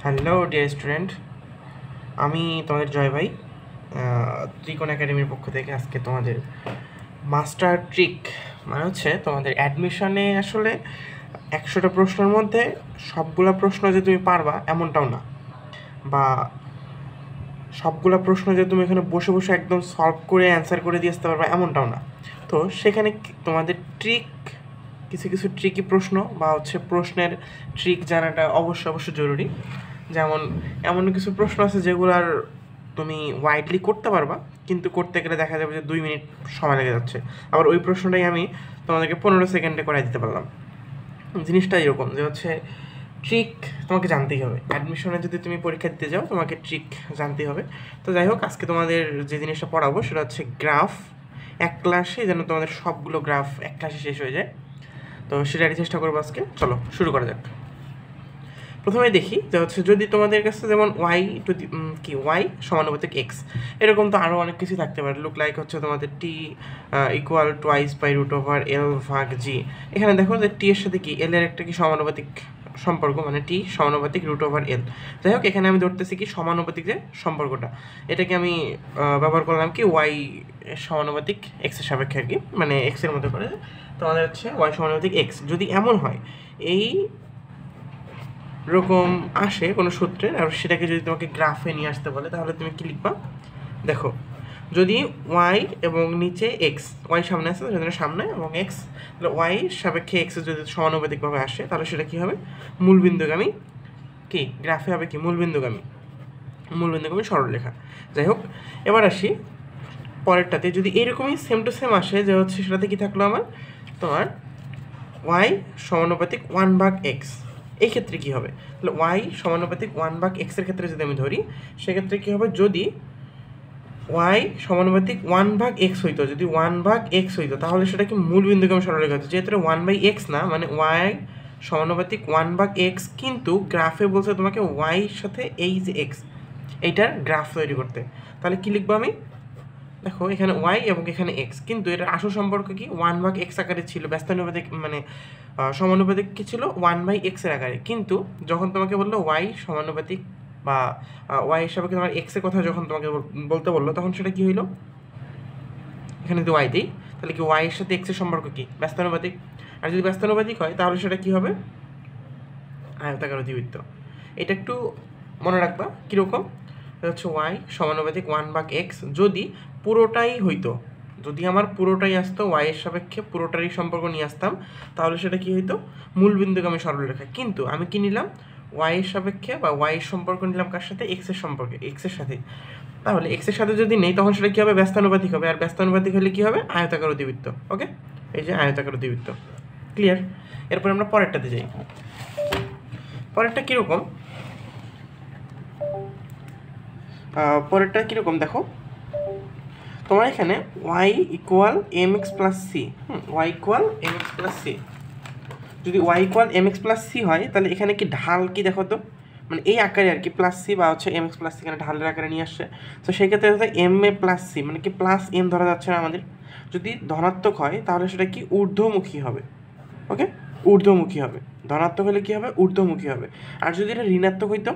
Hello dear student, আমি তোমাদের জয় ভাই ত্রিকোণ একাডেমির পক্ষ থেকে আজকে তোমাদের মাস্টার ট্রিক মানে হচ্ছে তোমাদের অ্যাডমিশনে আসলে 100টা প্রশ্নের মধ্যে সবগুলা প্রশ্ন যে তুমি পারবা এমনটাও না, বা সবগুলা প্রশ্ন যে তুমি এখানে বসে বসে একদম সলভ করে অ্যান্সার করে দিয়ে আসতে পারবা এমনটাও না। তো সেখানে তোমাদের ট্রিক কিছু কিছু ট্রিকি প্রশ্ন বা হচ্ছে প্রশ্নের ট্রিক জানাটা অবশ্যই জরুরি। যেমন এমন কিছু প্রশ্ন আছে যেগুলার তুমি ওয়াইডলি করতে পারবা, কিন্তু করতে গেলে দেখা যাবে যে 2 মিনিট সময় লেগে যাচ্ছে। আবার ওই প্রশ্নটাই আমি তোমাদেরকে 15 সেকেন্ডে করাই দিতে পারলাম। জিনিসটা এরকম যে হচ্ছে ট্রিক তোমাকে জানতেই হবে। অ্যাডমিশনে যদি তুমি পরীক্ষা দিতে যাও তোমাকে ট্রিক জানতেই হবে। তো যাই হোক, আজকে তোমাদের যে জিনিসটা পড়াবো সেটা হচ্ছে গ্রাফ। এক ক্লাসে যেন তোমাদের সবগুলো গ্রাফ এক ক্লাসে শেষ হয়ে যায়, তো সেটারই চেষ্টা করবো আজকে। চলো শুরু করা যাক। প্রথমে দেখি যে হচ্ছে যদি তোমাদের কাছে যেমন ওয়াই সমানুপাতিক এক্স, এরকম তো আরও অনেক কিছু থাকতে পারে। লুক লাইক হচ্ছে তোমাদের T equal twice by root over L ভাগ জি। এখানে দেখো যে টি এর সাথে কি এল এর একটা কি সমানুপাতিক সম্পর্ক, মানে টি সমানুপাতিক রুট ওভার এল। যাই হোক, এখানে আমি ধরতেছি কি সমানুপাতিক যে সম্পর্কটা, এটাকে আমি ব্যবহার করলাম কি ওয়াই সমানুপাতিক এক্সের সাপেক্ষে আর কি, মানে এক্সের মতো করে তোমাদের হচ্ছে ওয়াই সমানুপাতিক এক্স। যদি এমন হয় এই রকম আসে কোনো সূত্রের, আর সেটাকে যদি তোমাকে গ্রাফে নিয়ে আসতে বলে তাহলে তুমি কি লিখবা? দেখো, যদি ওয়াই এবং নিচে এক্স, ওয়াই সামনে আসে সেজন্য সামনে এবং এক্স, তাহলে ওয়াই সাপেক্ষে এক্সের যদি সমানুপাতিকভাবে আসে তাহলে সেটা কী হবে? মূলবিন্দুগামী। কি গ্রাফে হবে কি মূলবিন্দুগামী সরলরেখা। যাই হোক, এবার আসি পরেরটাতে। যদি এরকমই সেম টু সেম আসে যে হচ্ছে সেটাতে কি থাকলো আমার, তোমার ওয়াই সমানুপাতিক 1/x, এই ক্ষেত্রে কী হবে? তাহলে ওয়াই সমানুপাতিক 1/x-এর ক্ষেত্রে যদি আমি ধরি, সেক্ষেত্রে কী হবে? যদি ওয়াই সমানুপাতিক 1/x হইতো, যদি 1/x হইতো তাহলে সেটা কি মূলবিন্দুগামী সরলরেখা হতো। যেহেতু 1/x না, মানে ওয়াই সমানুপাতিক 1/x, কিন্তু গ্রাফে বলছে তোমাকে ওয়াইয়ের সাথে এই যে এক্স, এইটার গ্রাফ তৈরি করতে। তাহলে কী লিখবো আমি? দেখো, এখানে ওয়াই এবং এখানে এক্স, কিন্তু এটার আসল সম্পর্ক কি 1/x আকারে ছিল, ব্যস্তানুপাতিক মানে সমানুপাতিক কি ছিল 1/x-এর আকারে। কিন্তু যখন তোমাকে বললো ওয়াই সমানুপাতিক বা ওয়াই হিসাবে তোমার এক্সের কথা যখন তোমাকে বলতে বললো, তখন সেটা কি হইলো? এখানে যদি ওয়াই দিই তাহলে কি ওয়াইয়ের সাথে এক্সের সম্পর্ক কি ব্যস্তানুপাতিক। আর যদি ব্যস্তানুপাতিক হয় তাহলে সেটা কি হবে? আয়তাকার অধিবৃত্ত। এটা একটু মনে রাখবা কীরকম হচ্ছে ওয়াই সমানুপাতিক 1/x যদি পুরোটাই হইতো, যদি আমার পুরোটাই আসতো ওয়াইয়ের সাপেক্ষে পুরোটারই সম্পর্ক নিয়ে আসতাম, তাহলে সেটা কি হইতো? মূলবিন্দুগামী সরলরেখা। কিন্তু আমি কি নিলাম? ওয়াইয়ের সাপেক্ষে বা ওয়াইয়ের সম্পর্ক নিলাম কার সাথে? এক্সের সম্পর্কে, এক্সের সাথে। তাহলে এক্সের সাথে যদি নেই তখন সেটা কী হবে? ব্যস্তানুপাতিক হবে। আর ব্যস্তানুপাতিক হলে কী হবে? আয়তাকার অধিবৃত্ত। ওকে, এই যে আয়তাকার অধিবৃত্ত। ক্লিয়ার? এরপর আমরা পরেরটাতে যাই। পরেরটা কীরকম? পরেরটা কীরকম দেখো, তোমার এখানে Y equal M X plus C, Y equal M X plus C. যদি Y equal M X plus C হয় তাহলে এখানে কি ঢাল কি দেখো তো, মানে এই আকারে আর কি, প্লাস সি বা হচ্ছে এম এক্স প্লাস সি এখানে ঢালের আকারে নিয়ে আসছে। তো সেই ক্ষেত্রে হচ্ছে এম এ প্লাস সি মানে কি প্লাস এম ধরা যাচ্ছে না আমাদের। যদি ধনাত্মক হয় তাহলে সেটা কি ঊর্ধ্বমুখী হবে। ওকে, ঊর্ধ্বমুখী হবে। ধনাত্মক হলে কী হবে? ঊর্ধ্বমুখী হবে। আর যদি এটা ঋণাত্মক হইতো,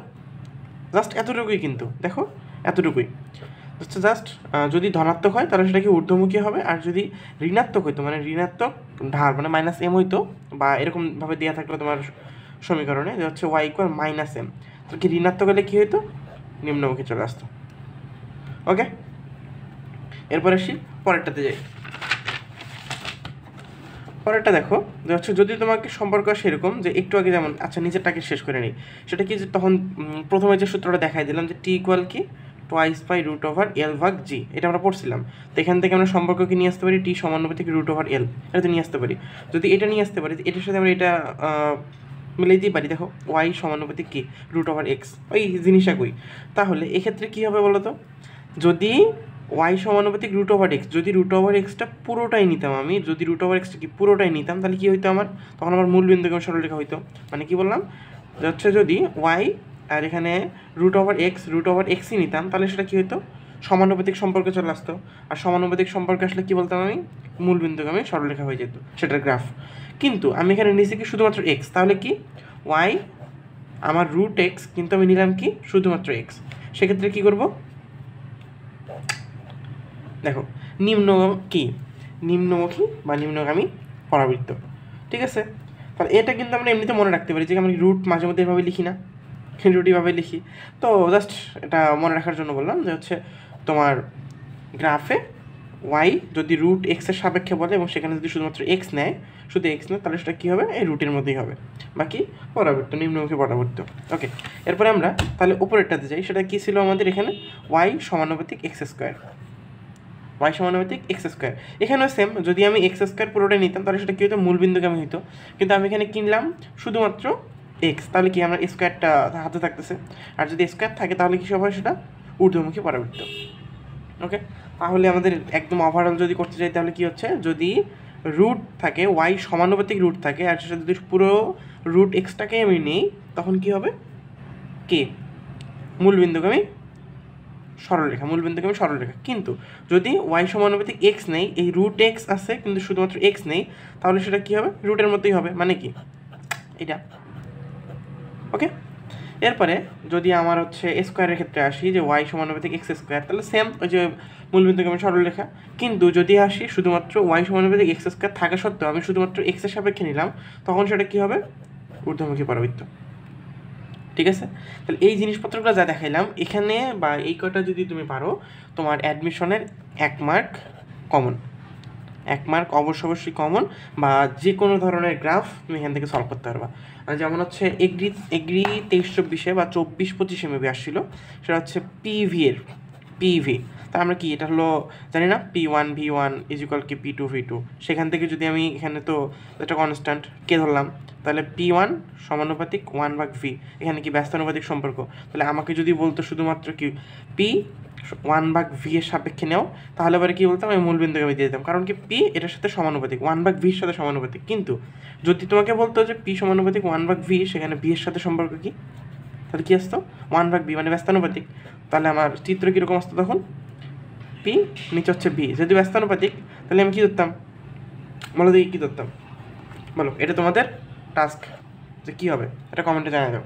জাস্ট এতটুকুই, কিন্তু দেখো এতটুকুই জাস্ট, যদি ধনাত্মক হয় তাহলে সেটা কি ঊর্ধ্বমুখী হবে। আর যদি ঋণাত্মক হইতো, মানে ঋণাত্মক ঢাল মানে মাইনাস এম হইতো, বা এরকমভাবে দেওয়া থাকলো তোমার সমীকরণে যে হচ্ছে ওয়াই ইকুয়াল মাইনাস এম, তো কি ঋণাত্মক হলে কী হইতো? নিম্নমুখী চলে আসতো। ওকে, এরপর আসি পরেরটাতে যাই। পরেরটা দেখো যে হচ্ছে যদি তোমাকে সম্পর্ক সেরকম যে একটু আগে যেমন, আচ্ছা নিচেরটাকে শেষ করে নিই। সেটা কি যে তখন প্রথমে যে সূত্রটা দেখাই দিলাম যে টি ইকুয়াল কি twice by root over L ভাগ জি, এটা আমরা পড়ছিলাম। তো এখান থেকে আমরা সম্পর্ককে নিয়ে আসতে পারি টি সমানুপাতিক রুট ওভার এল, এটা তো নিয়ে আসতে পারি। যদি এটা নিয়ে আসতে পারি, এটার সাথে আমরা এটা মিলে দিতে পারি। দেখো ওয়াই সমানুপাতিক কি রুট ওভার এক্স, ওই জিনিসটা কই। তাহলে এক্ষেত্রে কী হবে বলো তো, যদি ওয়াই সমানুপাতিক রুট ওভার এক্স, যদি রুট ওভার এক্সটা পুরোটাই নিতাম আমি, যদি রুট ওভার এক্সটা কি পুরোটাই নিতাম তাহলে কী হইতো আমার? তখন আমার মূলবিন্দুগামী সরলরেখা হইতো। মানে কি বললাম যে হচ্ছে যদি ওয়াই আর এখানে রুট ওভার এক্সই নিতাম তাহলে সেটা কী হইতো? সমানুপাতিক সম্পর্কে চলে আসতো। আর সমানুপাতিক সম্পর্কে আসলে কী বলতাম আমি? মূলবিন্দুগামী সরলরেখা হয়ে যেত সেটার গ্রাফ। কিন্তু আমি এখানে নিচে কি শুধুমাত্র এক্স, তাহলে কি ওয়াই আমার রুট এক্স, কিন্তু আমি নিলাম কি শুধুমাত্র এক্স। সেক্ষেত্রে কী করব, দেখো নিম্নমুখী বা নিম্নগামী পরাবৃত্ত, ঠিক আছে। তাহলে এটা কিন্তু আমরা এমনিতে মনে রাখতে পারি যে আমি রুট মাঝে মধ্যে এভাবে লিখি না, রুট এভাবে লিখি। তো জাস্ট এটা মনে রাখার জন্য বললাম যে হচ্ছে তোমার গ্রাফে ওয়াই যদি রুট এক্সের সাপেক্ষে বলে এবং সেখানে যদি শুধুমাত্র এক্স নেয়, শুধু এক্স নেয়, তাহলে সেটা কী হবে, এই রুটের মধ্যেই হবে, বাকি পরাবৃত্ত, নিম্নমুখী পরাবৃত্ত। ওকে, এরপরে আমরা তাহলে উপরেরটাতে যাই। সেটা কী ছিল আমাদের এখানে, ওয়াই সমানুপাতিক এক্স স্কোয়ার, ওয়াই সমানুপাতিক এক্স স্কোয়ার। এখানেও সেম, যদি আমি এক্স স্কোয়ার পুরোটাই নিতাম তাহলে সেটা কী হতো, মূলবিন্দুগামী হতো। কিন্তু আমি এখানে কিনলাম শুধুমাত্র এক্স, তাহলে কি আমার স্কোয়ারটা হাতে থাকতেছে। আর যদি স্কোয়ার থাকে তাহলে কী সব হয়, সেটা ঊর্ধ্বমুখী পরাবৃত্ত। ওকে, তাহলে আমাদের একদম ওভারঅল যদি করতে চাই তাহলে কী হচ্ছে, যদি রুট থাকে, ওয়াই সমানুপাতিক রুট থাকে, আর সেটা যদি পুরো রুট এক্সটাকে আমি নিই, তখন কী হবে, কে মূলবিন্দুগামী সরলরেখা, মূলবিন্দুগামী সরলরেখা। কিন্তু যদি ওয়াই সমানুপাতিক এক্স নেই, এই রুট এক্স আছে কিন্তু শুধুমাত্র এক্স নেই, তাহলে সেটা কী হবে, রুটের মধ্যেই হবে, মানে কি এটা। ওকে, এরপরে যদি আমার হচ্ছে স্কোয়ারের ক্ষেত্রে আসি, যে ওয়াই সমানুপাতিক এক্স স্কোয়ার, তাহলে সেম ওই যে মূলবিন্দুগামী সরলরেখা। কিন্তু যদি আসি শুধুমাত্র ওয়াই সমানুপাতিক এক্স স্কোয়ার থাকা সত্ত্বেও আমি শুধুমাত্র এক্সের সাপেক্ষে নিলাম, তখন সেটা কী হবে, ঊর্ধ্বমুখী পরাবৃত্ত, ঠিক আছে। তাহলে এই জিনিসপত্রগুলো যা দেখাইলাম এখানে, বা এই কটা যদি তুমি পারো, তোমার অ্যাডমিশনের 1 মার্ক কমন, 1 মার্ক অবশ্যই কমন, বা যে কোনো ধরনের গ্রাফ তুমি এখান থেকে সলভ করতে পারবা। যেমন হচ্ছে এগ্রি 23-24-এ বা 24-25-এ মেবি আসছিল, সেটা হচ্ছে পিভি। তা আমরা কি, এটা হলো জানি না, P1V1 = কি P2V2। সেখান থেকে যদি আমি এখানে তো একটা কনস্ট্যান্ট কে ধরলাম, তাহলে P1 সমানুপাতিক 1/v, এখানে কি ব্যস্তানুপাতিক সম্পর্ক। তাহলে আমাকে যদি বলতো শুধুমাত্র কি P 1/v এর সাপেক্ষে নেও, তাহলে এবারে কী বলতাম, আমি মূলবিন্দুকে আমি দিয়ে দিতাম, কারণ কি P এটার সাথে সমানুপাতিক, 1/v এর সাথে সমানুপাতিক। কিন্তু যদি তোমাকে বলতো যে P সমানুপাতিক 1/v, সেখানে v এর সাথে সম্পর্ক কি, তাহলে কী আসতো, 1/v মানে ব্যস্তানুপাতিক। তাহলে আমার চিত্র কীরকম আসতো তখন, P নিচে হচ্ছে v, যদি ব্যস্তানুপাতিক তাহলে আমি কী ধরতাম, বলো দেখি কী ধরতাম, বলো, এটা তোমাদের টাস্ক যে কী হবে, এটা কমেন্টে জানিয়ে দাও।